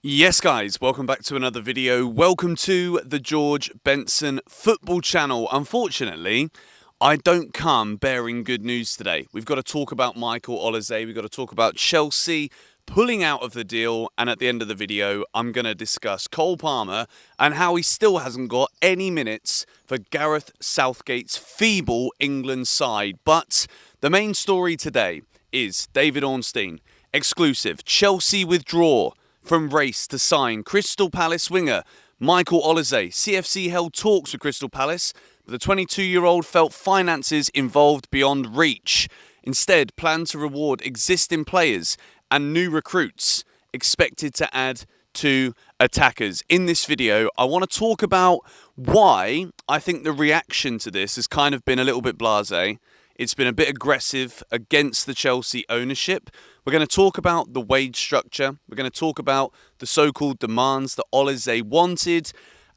Yes guys, welcome back to another video. Welcome to the George Benson football channel. Unfortunately, I don't come bearing good news today. We've got to talk about Michael Olise, we've got to talk about Chelsea pulling out of the deal, and at the end of the video, I'm going to discuss Cole Palmer and how he still hasn't got any minutes for Gareth Southgate's feeble England side. But the main story today is David Ornstein, exclusive, Chelsea withdraw from race to sign Crystal Palace winger Michael Olise. CFC held talks with Crystal Palace, but the 22-year-old felt finances involved beyond reach. Instead, planned to reward existing players and new recruits, expected to add 2 attackers. In this video, I want to talk about why I think the reaction to this has kind of been a little bit blasé. It's been a bit aggressive against the Chelsea ownership. We're going to talk about the wage structure. We're going to talk about the so-called demands that Olise wanted.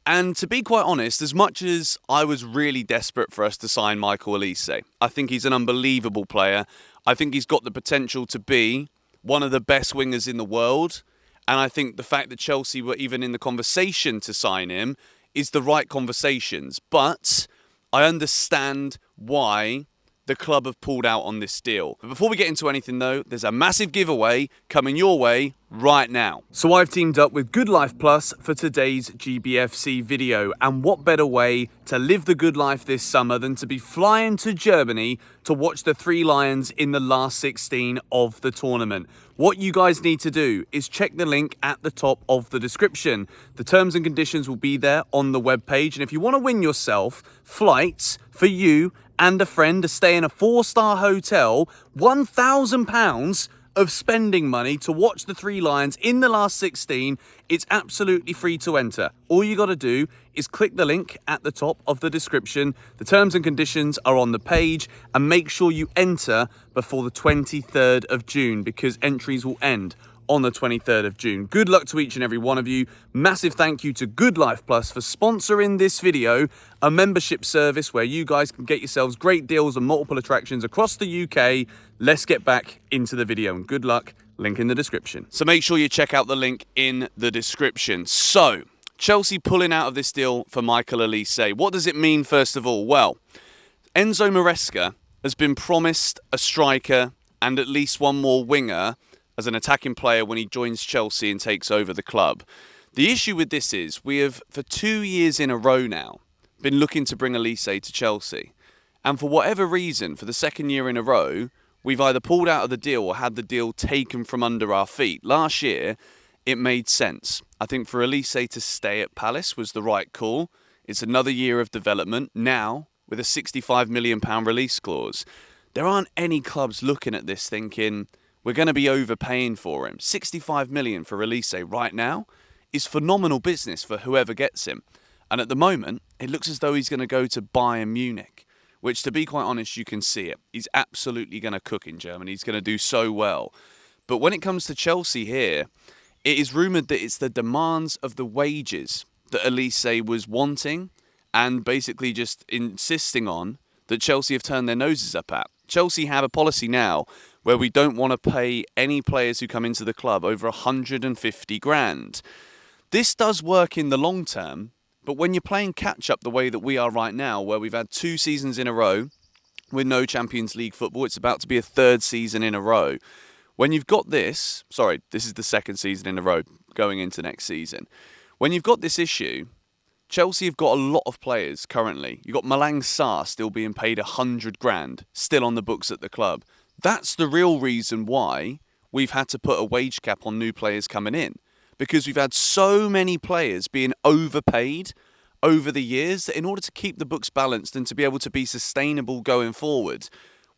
And to be quite honest, as much as I was really desperate for us to sign Michael Olise, I think he's an unbelievable player. I think he's got the potential to be one of the best wingers in the world. And I think the fact that Chelsea were even in the conversation to sign him is the right conversations. But I understand why the club have pulled out on this deal. But before we get into anything though, there's a massive giveaway coming your way right now. So I've teamed up with Good Life Plus for today's GBFC video. And what better way to live the good life this summer than to be flying to Germany to watch the Three Lions in the last 16 of the tournament. What you guys need to do is check the link at the top of the description. The terms and conditions will be there on the webpage. And if you want to win yourself flights for you and a friend to stay in a 4-star hotel, £1,000 of spending money to watch the Three Lions in the last 16, it's absolutely free to enter. All you got to do is click the link at the top of the description. The terms and conditions are on the page, and make sure you enter before the 23rd of June because entries will end on the 23rd of June. Good luck to each and every one of you. Massive thank you to Good Life Plus for sponsoring this video, a membership service where you guys can get yourselves great deals on multiple attractions across the UK. Let's get back into the video and good luck. Link in the description. So make sure you check out the link in the description. So, Chelsea pulling out of this deal for Michael Olise. What does it mean, first of all? Well, Enzo Maresca has been promised a striker and at least one more winger as an attacking player when he joins Chelsea and takes over the club. The issue with this is we have, for 2 years in a row now, been looking to bring Olise to Chelsea. And for whatever reason, for the second year in a row, we've either pulled out of the deal or had the deal taken from under our feet. Last year, it made sense. I think for Olise to stay at Palace was the right call. It's another year of development, now with a £65 million release clause. There aren't any clubs looking at this thinking, we're going to be overpaying for him. 65 million for Olise right now is phenomenal business for whoever gets him. And at the moment, it looks as though he's going to go to Bayern Munich, which, to be quite honest, you can see it. He's absolutely going to cook in Germany. He's going to do so well. But when it comes to Chelsea here, it is rumoured that it's the demands of the wages that Olise was wanting and basically just insisting on that Chelsea have turned their noses up at. Chelsea have a policy now where we don't want to pay any players who come into the club over 150 grand. This does work in the long term, but when you're playing catch-up the way that we are right now, where we've had 2 seasons in a row with no Champions League football, it's about to be a 3rd season in a row. When you've got this, this is the 2nd season in a row going into next season. When you've got this issue, Chelsea have got a lot of players currently. You've got Malang Sarr still being paid 100 grand, still on the books at the club. That's the real reason why we've had to put a wage cap on new players coming in. Because we've had so many players being overpaid over the years that in order to keep the books balanced and to be able to be sustainable going forward,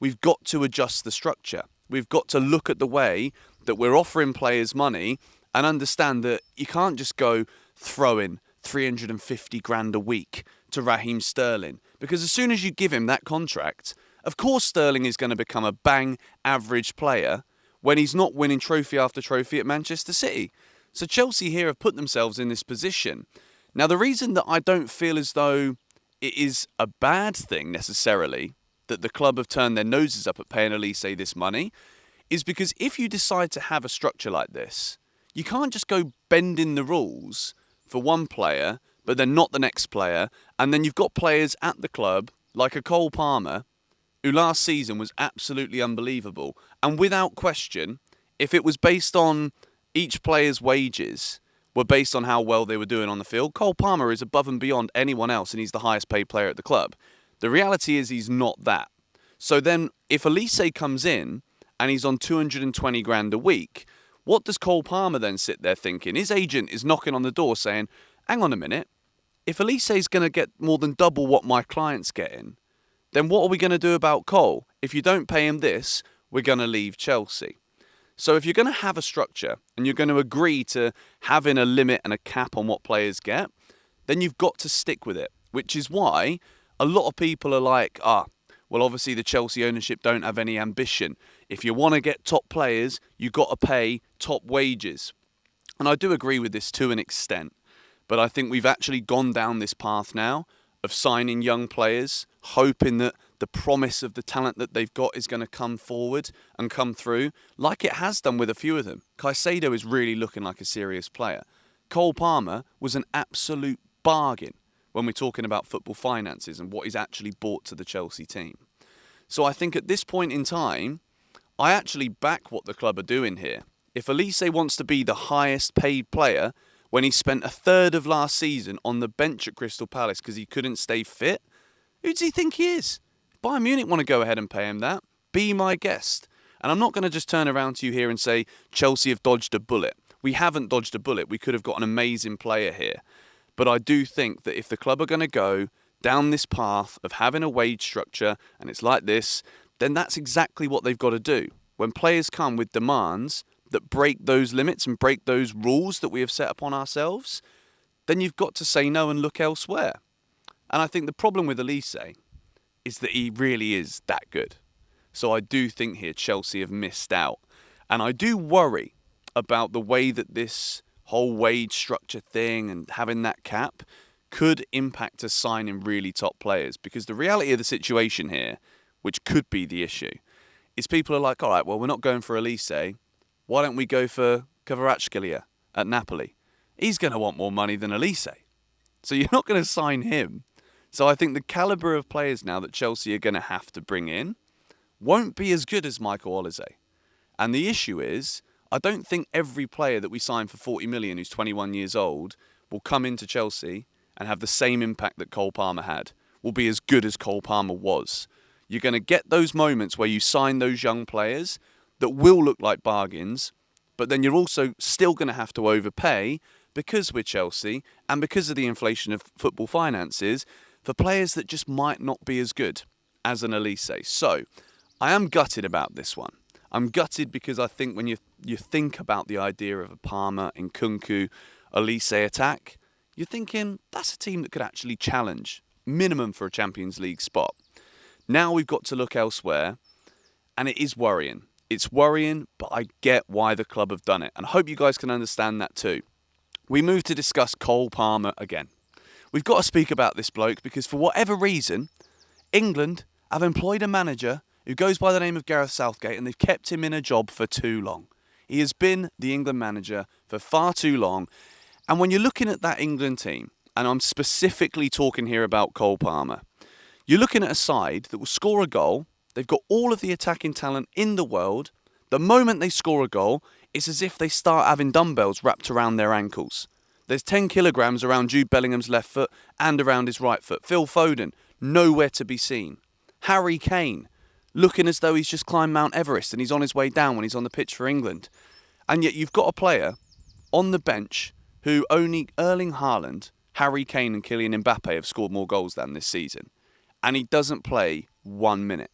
we've got to adjust the structure. We've got to look at the way that we're offering players money and understand that you can't just go throwing 350 grand a week to Raheem Sterling. Because as soon as you give him that contract, of course Sterling is going to become a bang average player when he's not winning trophy after trophy at Manchester City. So Chelsea here have put themselves in this position. Now the reason that I don't feel as though it is a bad thing necessarily that the club have turned their noses up at paying Olise this money is because if you decide to have a structure like this, You can't just go bending the rules for one player, but then not the next player. And then you've got players at the club, like a Cole Palmer, who last season was absolutely unbelievable. And without question, if it was based on each player's wages were based on how well they were doing on the field, Cole Palmer is above and beyond anyone else, and he's the highest paid player at the club. The reality is he's not that. So then if Olise comes in and he's on 220 grand a week, what does Cole Palmer then sit there thinking? His agent is knocking on the door saying, hang on a minute, if Olise is going to get more than double what my client's getting, then what are we going to do about Cole? If you don't pay him this, we're going to leave Chelsea. So if you're going to have a structure and you're going to agree to having a limit and a cap on what players get, then you've got to stick with it, which is why a lot of people are like, well, obviously the Chelsea ownership don't have any ambition. If you want to get top players, you've got to pay top wages. And I do agree with this to an extent, but I think we've actually gone down this path now of signing young players, hoping that the promise of the talent that they've got is going to come forward and come through, like it has done with a few of them. Caicedo is really looking like a serious player. Cole Palmer was an absolute bargain when we're talking about football finances and what he's actually brought to the Chelsea team. So I think at this point in time, I actually back what the club are doing here. If Olise wants to be the highest paid player when he spent a third of last season on the bench at Crystal Palace because he couldn't stay fit, who does he think he is? Bayern Munich want to go ahead and pay him that. Be my guest. And I'm not going to just turn around to you here and say Chelsea have dodged a bullet. We haven't dodged a bullet. We could have got an amazing player here. But I do think that if the club are going to go down this path of having a wage structure, and it's like this, then that's exactly what they've got to do. When players come with demands that break those limits and break those rules that we have set upon ourselves, then you've got to say no and look elsewhere. And I think the problem with Olise is that he really is that good. So I do think here Chelsea have missed out. And I do worry about the way that this whole wage structure thing and having that cap could impact us signing really top players. Because the reality of the situation here, which could be the issue, is people are like, all right, well, we're not going for Olise. Why don't we go for Kvaratskhelia at Napoli? He's going to want more money than Olise. So you're not going to sign him. So I think the calibre of players now that Chelsea are going to have to bring in won't be as good as Michael Olise. And the issue is, I don't think every player that we sign for 40 million who's 21 years old will come into Chelsea and have the same impact that Cole Palmer had, will be as good as Cole Palmer was. You're going to get those moments where you sign those young players that will look like bargains, but then you're also still going to have to overpay because we're Chelsea and because of the inflation of football finances for players that just might not be as good as an Olise. So I am gutted about this one. I'm gutted because I think when you think about the idea of a Palmer, Nkunku, Olise attack, you're thinking that's a team that could actually challenge, minimum for a Champions League spot. Now we've got to look elsewhere, and it is worrying. It's worrying, but I get why the club have done it, and I hope you guys can understand that too. We move to discuss Cole Palmer again. We've got to speak about this bloke because for whatever reason, England have employed a manager who goes by the name of Gareth Southgate, and they've kept him in a job for too long. He has been the England manager for far too long. And when you're looking at that England team, and I'm specifically talking here about Cole Palmer, you're looking at a side that will score a goal. They've got all of the attacking talent in the world. The moment they score a goal, it's as if they start having dumbbells wrapped around their ankles. There's 10 kilograms around Jude Bellingham's left foot and around his right foot. Phil Foden, nowhere to be seen. Harry Kane, looking as though he's just climbed Mount Everest and he's on his way down when he's on the pitch for England. And yet you've got a player on the bench who only Erling Haaland, Harry Kane and Kylian Mbappe have scored more goals than this season. And he doesn't play 1 minute.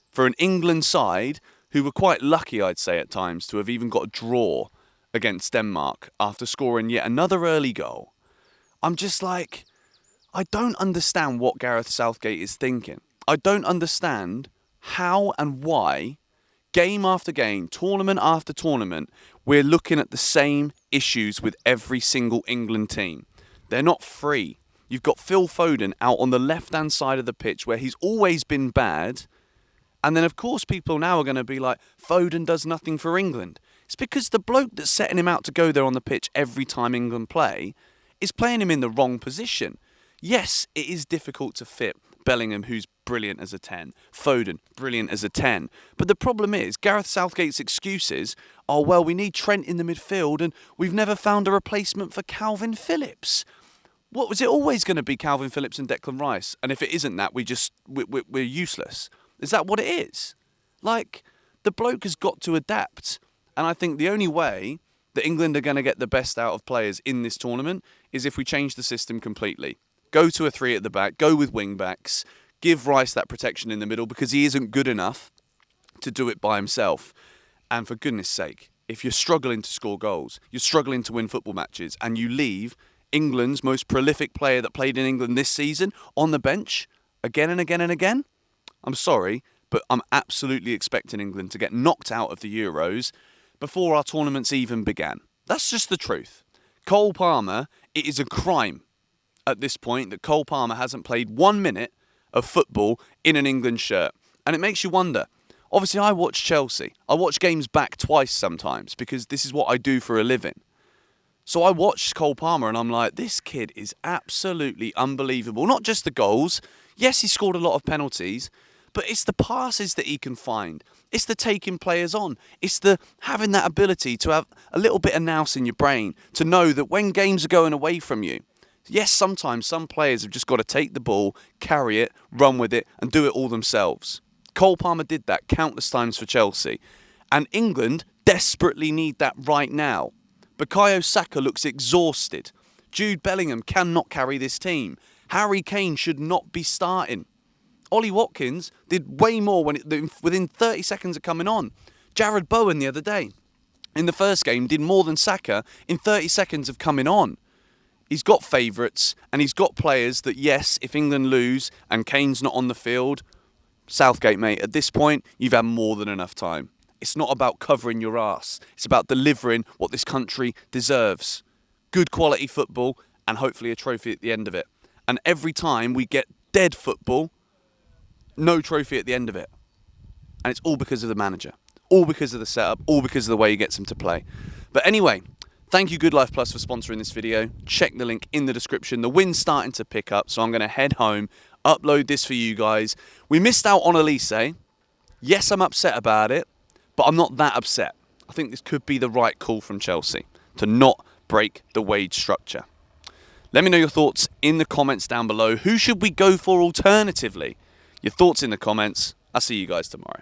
For an England side who were quite lucky, I'd say at times, to have even got a draw against Denmark after scoring yet another early goal, I'm just like, I don't understand what Gareth Southgate is thinking. I don't understand how and why, game after game, tournament after tournament, we're looking at the same issues with every single England team. They're not free. You've got Phil Foden out on the left-hand side of the pitch where he's always been bad. And then, of course, people now are going to be like, Foden does nothing for England. It's because the bloke that's setting him out to go there on the pitch every time England play is playing him in the wrong position. Yes, it is difficult to fit Bellingham, who's brilliant as a 10. Foden, brilliant as a 10. But the problem is, Gareth Southgate's excuses are, well, we need Trent in the midfield and we've never found a replacement for Calvin Phillips. What, was it always going to be Calvin Phillips and Declan Rice? And if it isn't that, we're useless. Is that what it is? Like, the bloke has got to adapt. And I think the only way that England are going to get the best out of players in this tournament is if we change the system completely. Go to a 3 at the back, go with wing-backs, give Rice that protection in the middle because he isn't good enough to do it by himself. And for goodness sake, if you're struggling to score goals, you're struggling to win football matches, and you leave England's most prolific player that played in England this season on the bench again and again and again, I'm sorry, but I'm absolutely expecting England to get knocked out of the Euros before our tournaments even began. That's just the truth. Cole Palmer, it is a crime at this point that Cole Palmer hasn't played 1 minute of football in an England shirt. And it makes you wonder. Obviously, I watch Chelsea. I watch games back twice sometimes because this is what I do for a living. So I watched Cole Palmer and I'm like, this kid is absolutely unbelievable. Not just the goals. Yes, he scored a lot of penalties, but it's the passes that he can find. It's the taking players on. It's the having that ability to have a little bit of nous in your brain to know that when games are going away from you, yes, sometimes some players have just got to take the ball, carry it, run with it, and do it all themselves. Cole Palmer did that countless times for Chelsea. And England desperately need that right now. Bukayo Saka looks exhausted. Jude Bellingham cannot carry this team. Harry Kane should not be starting. Ollie Watkins did way more within 30 seconds of coming on. Jared Bowen the other day, in the first game, did more than Saka in 30 seconds of coming on. He's got favourites and he's got players that, yes, if England lose and Kane's not on the field, Southgate, mate, at this point, you've had more than enough time. It's not about covering your arse. It's about delivering what this country deserves. Good quality football and hopefully a trophy at the end of it. And every time we get dead football, no trophy at the end of it. And it's all because of the manager. All because of the setup. All because of the way he gets them to play. But anyway, thank you Good Life Plus for sponsoring this video. Check the link in the description. The wind's starting to pick up, so I'm going to head home, upload this for you guys. We missed out on Olise. Yes, I'm upset about it, but I'm not that upset. I think this could be the right call from Chelsea to not break the wage structure. Let me know your thoughts in the comments down below. Who should we go for alternatively? Your thoughts in the comments. I'll see you guys tomorrow.